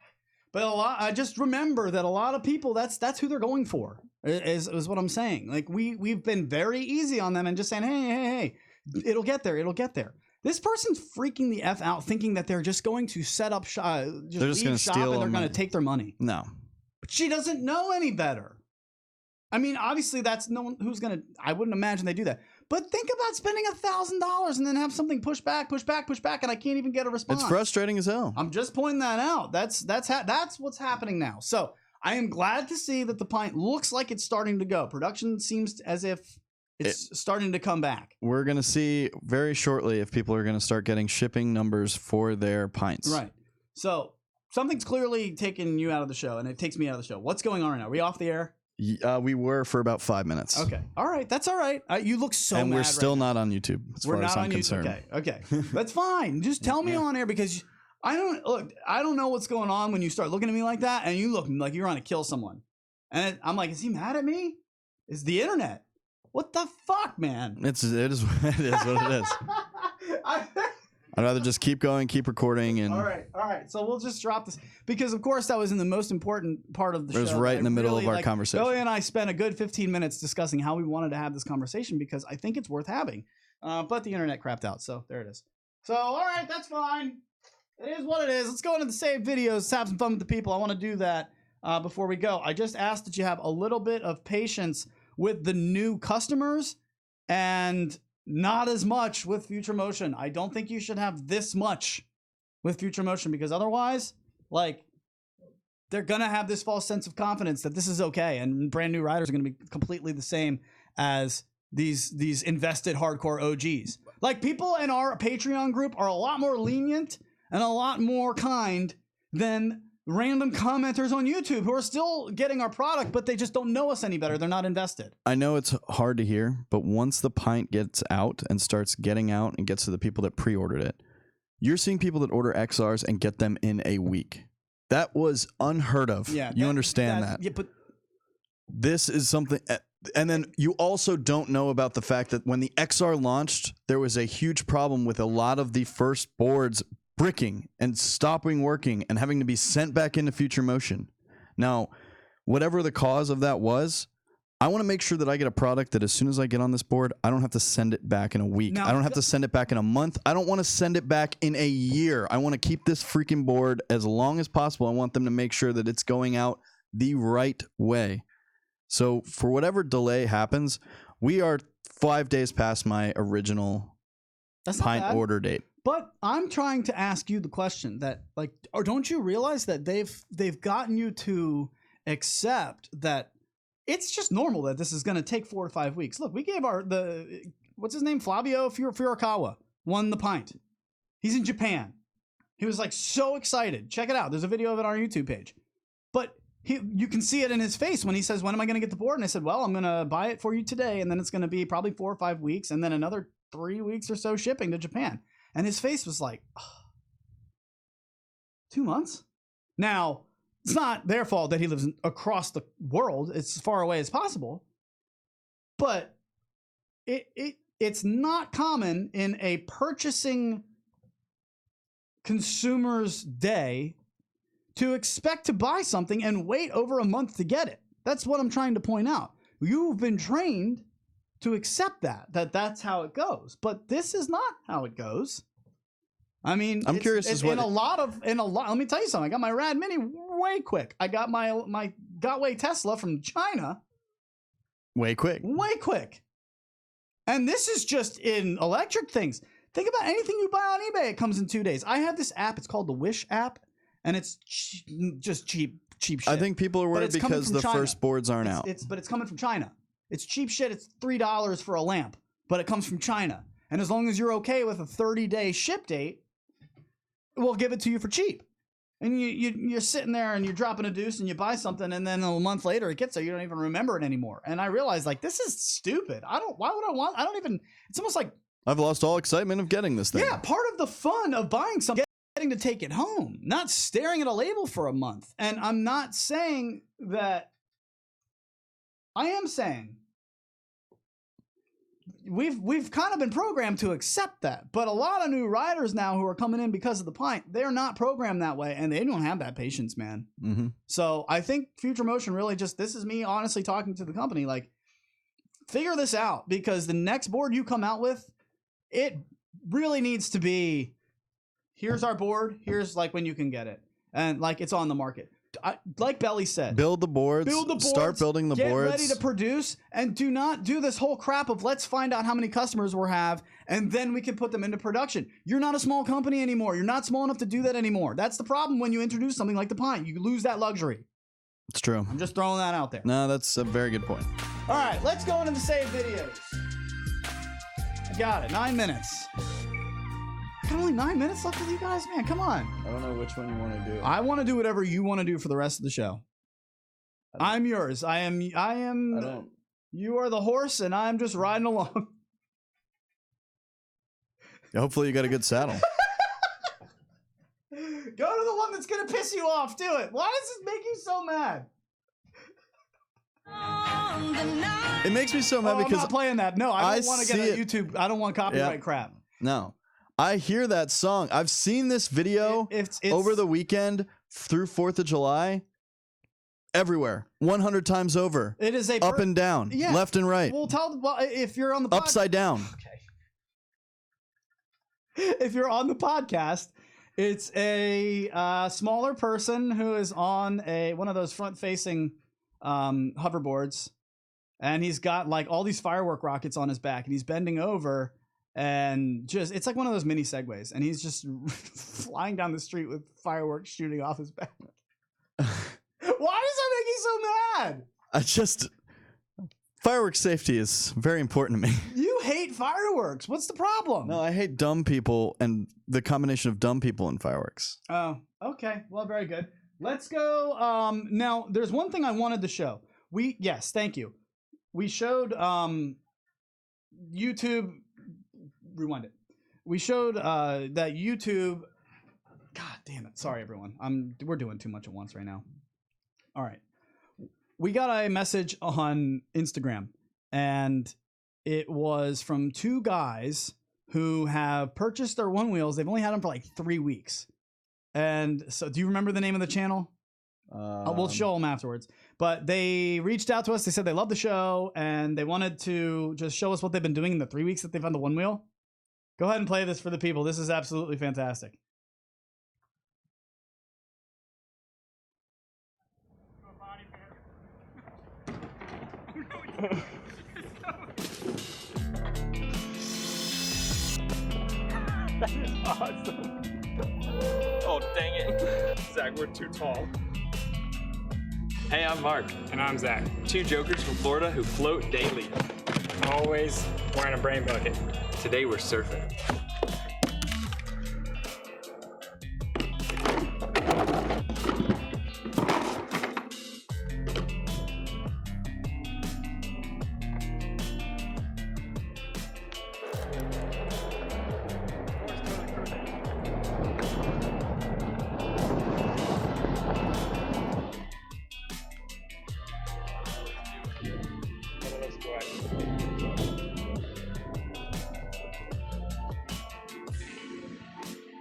but I just remember that a lot of people. That's who they're going for. Is what I'm saying. Like we've been very easy on them and just saying, hey, it'll get there. This person's freaking the F out, thinking that they're just going to set up shop, they're just going to steal and they're going to take their money. No, but she doesn't know any better. I mean, obviously, that's no one who's going to. I wouldn't imagine they do that. But think about spending $1,000 and then have something push back, and I can't even get a response. It's frustrating as hell. I'm just pointing that out. That's what's happening now. So I am glad to see that the Pint looks like it's starting to go. Production seems as if it's starting to come back. We're going to see very shortly if people are going to start getting shipping numbers for their Pints. Right. So something's clearly taking you out of the show, and it takes me out of the show. What's going on right now? Are we off the air? We were for about 5 minutes. Okay. All right. That's all right. You look so mad. And we're still right not on YouTube as far as I'm concerned. Okay. That's fine. Just tell me on air because I don't know what's going on when you start looking at me like that and you look like you're on to kill someone. And I'm like, is he mad at me? It's the internet. What the fuck, man? It is what it is. I'd rather just keep going, keep recording, and all right. So we'll just drop this because, of course, that was in the most important part of the show. It was right in the middle of our conversation. Billy and I spent a good 15 minutes discussing how we wanted to have this conversation because I think it's worth having. But the internet crapped out, so there it is. So all right, that's fine. It is what it is. Let's go into the saved videos, have some fun with the people. I want to do that before we go. I just asked that you have a little bit of patience with the new customers and not as much with Future Motion. I don't think you should have this much with Future Motion because otherwise, like, they're going to have this false sense of confidence that this is okay. And brand new riders are going to be completely the same as these invested hardcore OGs. Like, people in our Patreon group are a lot more lenient and a lot more kind than random commenters on YouTube who are still getting our product, but they just don't know us any better. They're not invested. I know it's hard to hear, but once the Pint gets out and starts getting out and gets to the people that pre-ordered it, you're seeing people that order XRs and get them in a week. That was unheard of. Yeah, you understand that. Yeah, but this is something And then you also don't know about the fact that when the XR launched, there was a huge problem with a lot of the first boards bricking and stopping working and having to be sent back into Future Motion. Now, whatever the cause of that was, I want to make sure that I get a product that as soon as I get on this board, I don't have to send it back in a week. Now, I don't have to send it back in a month. I don't want to send it back in a year. I want to keep this freaking board as long as possible. I want them to make sure that it's going out the right way. So for whatever delay happens, we are 5 days past my original Pint order date. But I'm trying to ask you the question that, like, or don't you realize that they've gotten you to accept that it's just normal that this is going to take 4 to 5 weeks. Look, we gave what's his name, Flavio Furukawa won the Pint. He's in Japan. He was like so excited. Check it out. There's a video of it on our YouTube page. But you can see it in his face when he says, when am I going to get the board? And I said, well, I'm going to buy it for you today. And then it's going to be probably 4 or 5 weeks. And then another 3 weeks or so shipping to Japan. And his face was like, 2 months? Now, it's not their fault that he lives across the world. It's as far away as possible. But it's not common in a purchasing consumer's day to expect to buy something and wait over a month to get it. That's what I'm trying to point out. You've been trained to accept that's how it goes. But this is not how it goes. I mean, I'm curious as well. Let me tell you something. I got my Rad Mini way quick. I got my Gotway Tesla from China way quick. And this is just in electric things. Think about anything you buy on eBay. It comes in 2 days. I have this app. It's called the Wish app. And it's just cheap shit. I think people are worried because the first boards aren't out. But it's coming from China. It's cheap shit. It's $3 for a lamp, but it comes from China. And as long as you're okay with a 30-day ship date, we'll give it to you for cheap. And you're sitting there and you're dropping a deuce and you buy something and then a month later it gets there. You don't even remember it anymore. And I realized, like, this is stupid. It's almost like I've lost all excitement of getting this thing. Yeah, part of the fun of buying something, getting to take it home, not staring at a label for a month. And I'm not saying that. I am saying we've kind of been programmed to accept that. But a lot of new riders now who are coming in because of the Pint, they're not programmed that way, and they don't have that patience, man. Mm-hmm. So I think Future Motion really this is me honestly talking to the company, like, figure this out, because the next board you come out with, it really needs to be, here's our board, here's like when you can get it, and like it's on the market. Like Belly said, build the boards, start building the boards, get ready to produce, and do not do this whole crap of let's find out how many customers we have and then we can put them into production. You're not a small company anymore. You're not small enough to do that anymore. That's the problem when you introduce something like the Pint. You lose that luxury. It's true. I'm just throwing that out there. No, that's a very good point. All right, let's go into the save videos. I got it. 9 minutes. I got only 9 minutes left with you guys, man. Come on. I don't know which one you want to do. I want to do whatever you want to do for the rest of the show. I'm yours. I am. You are the horse, and I'm just riding along. Hopefully, you got a good saddle. Go to the one that's gonna piss you off. Do it. Why does this make you so mad? It makes me so mad because I'm not playing that. No, I don't want to get a YouTube. I don't want copyright crap. No. I hear that song. I've seen this video it's over the weekend through 4th of July. Everywhere. 100 times over. It is up and down. Yeah. Left and right. Well, if you're on the upside down. Okay. If you're on the podcast, it's a smaller person who is on one of those front-facing hoverboards, and he's got like all these firework rockets on his back, and he's bending over. And it's like one of those mini segways, and he's just flying down the street with fireworks shooting off his back. Why does that make you so mad? Fireworks safety is very important to me. You hate fireworks. What's the problem? No, I hate dumb people and the combination of dumb people and fireworks. Oh, okay. Well, very good. Let's go. Now, there's one thing I wanted to show. Yes, thank you. We showed YouTube. Rewind it. We showed that YouTube. God damn it! Sorry, everyone. We're doing too much at once right now. All right. we got a message on Instagram, and it was from two guys who have purchased their Onewheels. They've only had them for like 3 weeks. And so, do you remember the name of the channel? We'll show them afterwards. But they reached out to us. They said they loved the show, and they wanted to just show us what they've been doing in the 3 weeks that they've had the Onewheel. Go ahead and play this for the people. This is absolutely fantastic. That is awesome. Oh, dang it. Zach, we're too tall. Hey, I'm Mark. And I'm Zach. Two jokers from Florida who float daily. Always wearing a brain bucket. Today we're surfing.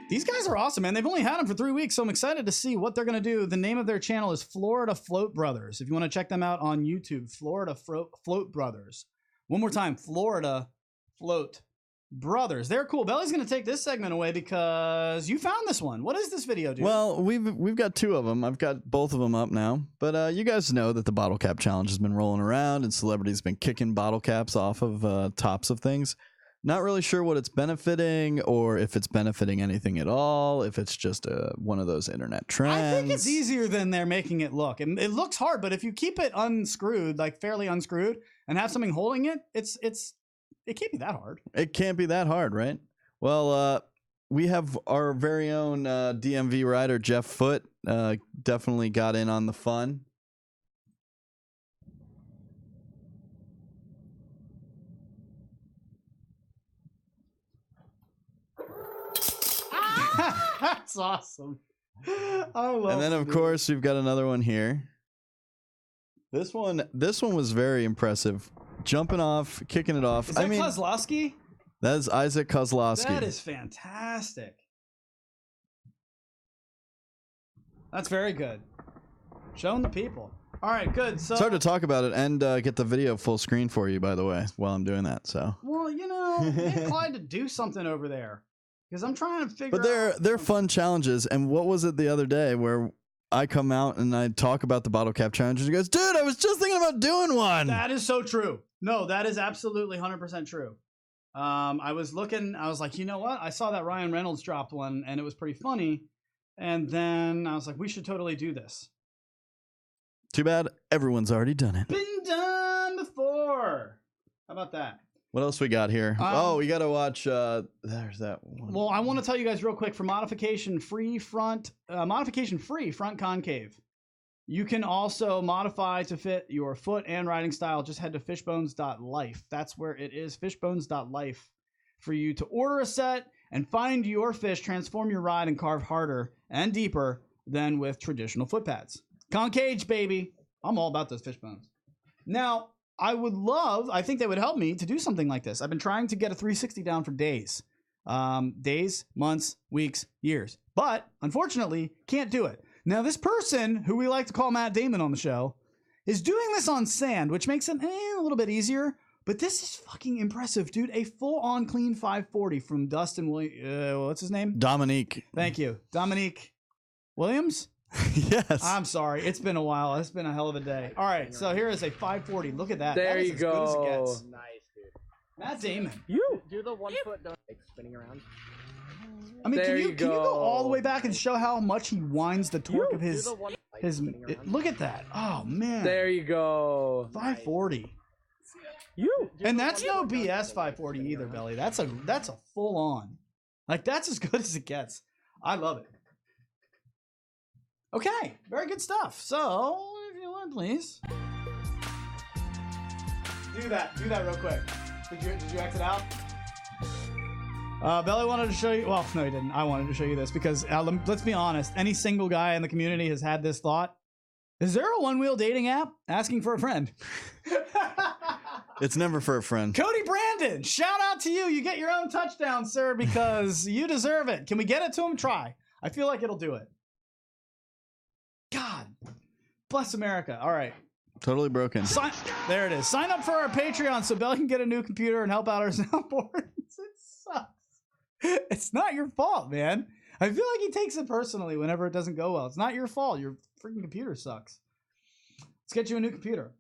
These guys are awesome, man. They've only had them for 3 weeks, so I'm excited to see what they're going to do. The name of their channel is Florida Float Brothers. If you want to check them out on YouTube, Florida Float Brothers. One more time, Florida Float Brothers. They're cool. Belly's going to take this segment away because you found this one. What is this video, dude? Well, we've got two of them. I've got both of them up now. But you guys know that the bottle cap challenge has been rolling around, and celebrities been kicking bottle caps off of tops of things. Not really sure what it's benefiting, or if it's benefiting anything at all, if it's just one of those internet trends. I think it's easier than they're making it look. And it looks hard, but if you keep it unscrewed, like fairly unscrewed, and have something holding it, it can't be that hard. It can't be that hard, right? Well, we have our very own DMV rider, Jeff Foote, definitely got in on the fun. That's awesome. I love And then, of course, we've got another one here. This one was very impressive. Jumping off, kicking it off. Is that Kozlowski? That is Isaac Kozlowski. That is fantastic. That's very good. Showing the people. All right, good. So it's hard to talk about it and get the video full screen for you, by the way, while I'm doing that. So. Well, get Clyde to do something over there. Because I'm trying to figure out. But they're fun challenges. And what was it the other day where I come out and I talk about the bottle cap challenge and he goes, dude, I was just thinking about doing one. That is so true. No, that is absolutely 100% true. I was looking, I was like, you know what? I saw that Ryan Reynolds dropped one and it was pretty funny. And then I was like, we should totally do this. Too bad everyone's already done it. Been done before. How about that? What else we got here? We got to watch. There's that one. Well, I want to tell you guys real quick for modification free front concave. You can also modify to fit your foot and riding style. Just head to fishbones.life. That's where it is, fishbones.life, for you to order a set and find your fish, transform your ride, and carve harder and deeper than with traditional foot pads. Concave, baby. I'm all about those fish bones. Now, I think they would help me to do something like this. I've been trying to get a 360 down for days. Days, months, weeks, years. But, unfortunately, can't do it. Now, this person, who we like to call Matt Damon on the show, is doing this on sand, which makes it a little bit easier. But this is fucking impressive, dude. A full-on clean 540 from Dustin Williams. What's his name? Dominique. Thank you. Dominique Williams? Yes. I'm sorry. It's been a while. It's been a hell of a day. All right, so here is a 540. Look at that. There that is you as go. Good as it gets. Nice, dude. Matt Damon. Do the 1 foot don't like spinning around. I mean, There can you you go all the go. way back and show how much he winds the torque of Do his the one like his? spinning around. Look at that. Oh man. There you go. 540. And that's no BS 540 either, Belly. That's a full on. Like that's as good as it gets. I love it. Okay, very good stuff. So, if you would, please. Do that real quick. Did you exit out? Belly wanted to show you. Well, no, he didn't. I wanted to show you this because let's be honest. Any single guy in the community has had this thought. Is there a one-wheel dating app? Asking for a friend. It's never for a friend. Cody Brandon, shout out to you. You get your own touchdown, sir, because you deserve it. Can we get it to him? Try. I feel like it'll do it. God bless America. All right. Totally broken. There it is. Sign up for our Patreon so Bell can get a new computer and help out our soundboards. It sucks. It's not your fault, man. I feel like he takes it personally whenever it doesn't go well. It's not your fault. Your freaking computer sucks. Let's get you a new computer.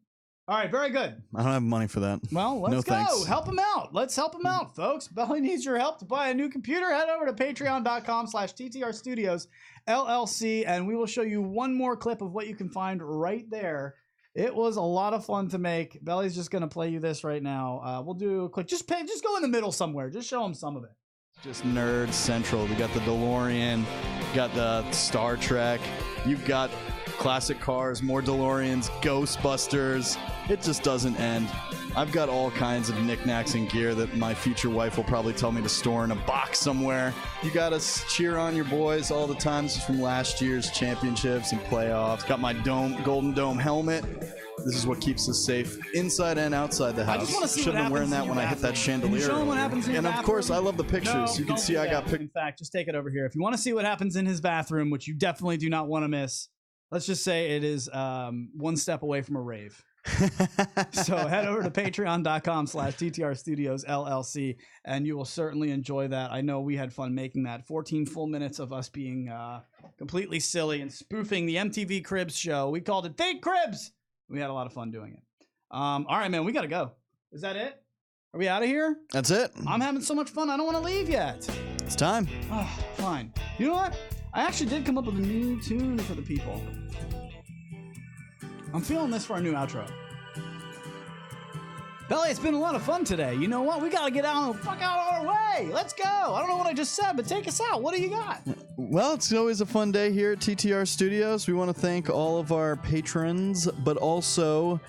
All right, very good. I don't have money for that. Well, let's go. Thanks. Help him out. Let's help him out, folks. Belly needs your help to buy a new computer. Head over to patreon.com/TTR Studios LLC, and we will show you one more clip of what you can find right there. It was a lot of fun to make. Belly's just going to play you this right now. We'll do a quick, just go in the middle somewhere. Just show him some of it. Just nerd central. We got the DeLorean, got the Star Trek. You've got classic cars, more DeLoreans, Ghostbusters. It just doesn't end. I've got all kinds of knickknacks and gear that my future wife will probably tell me to store in a box somewhere. You gotta cheer on your boys all the time. This is from last year's championships and playoffs. Got my Golden Dome helmet. This is what keeps us safe inside and outside the house. I just want to see Should what have been wearing happens that when I hit that chandelier. Show him what happens in your and of bathroom? course, I love the pictures. No, you can don't see do I that. got pictures. In fact, just take it over here. If you want to see what happens in his bathroom, which you definitely do not want to miss, let's just say it is one step away from a rave. So head over to patreon.com/TTR Studios LLC, and you will certainly enjoy that. I know we had fun making that. 14 full minutes of us being completely silly and spoofing the MTV Cribs show. We called it Fake Cribs. We had a lot of fun doing it. All right, man, we got to go. Is that it? Are we out of here? That's it. I'm having so much fun. I don't want to leave yet. It's time. Oh, fine. You know what? I actually did come up with a new tune for the people. I'm feeling this for our new outro. Belly, it's been a lot of fun today. You know what? We got to get out and fuck out our way. Let's go. I don't know what I just said, but take us out. What do you got? Well, it's always a fun day here at TTR Studios. We want to thank all of our patrons, but also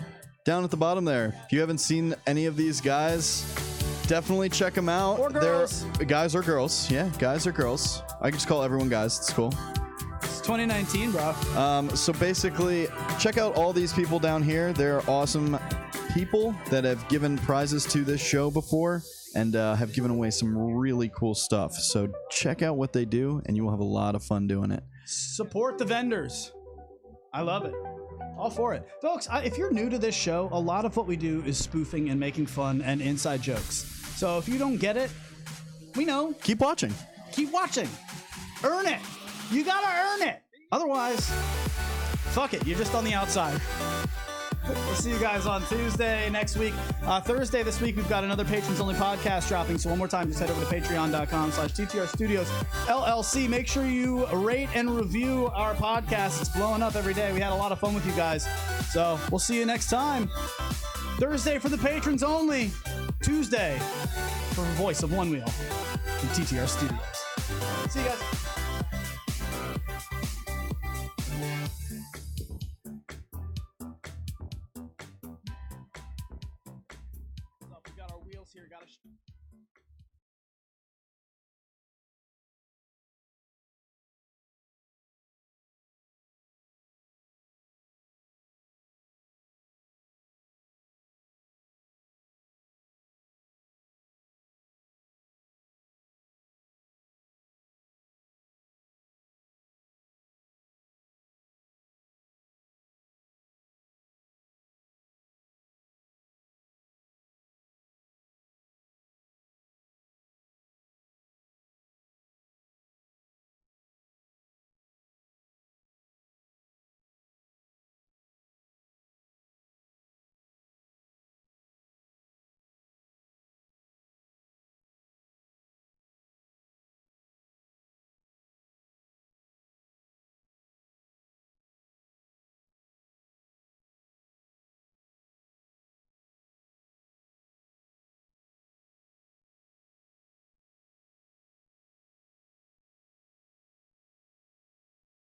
down at the bottom there, if you haven't seen any of these guys, definitely check them out. Or girls. They're guys or girls. Yeah, guys or girls. I can just call everyone guys. It's cool. It's 2019, bro. So basically, check out all these people down here. They're awesome people that have given prizes to this show before and have given away some really cool stuff. So check out what they do, and you will have a lot of fun doing it. Support the vendors. I love it. All for it. Folks, if you're new to this show, a lot of what we do is spoofing and making fun and inside jokes. So if you don't get it, we know. Keep watching. Keep watching. Earn it. You gotta earn it. Otherwise, fuck it. You're just on the outside. We'll see you guys on Tuesday next week. Thursday this week, we've got another Patrons-only podcast dropping. So one more time, just head over to patreon.com/TTR Studios LLC. Make sure you rate and review our podcast. It's blowing up every day. We had a lot of fun with you guys. So we'll see you next time. Thursday for the patrons only. Tuesday for Voice of Onewheel from TTR Studios. See you guys. We got our wheels here.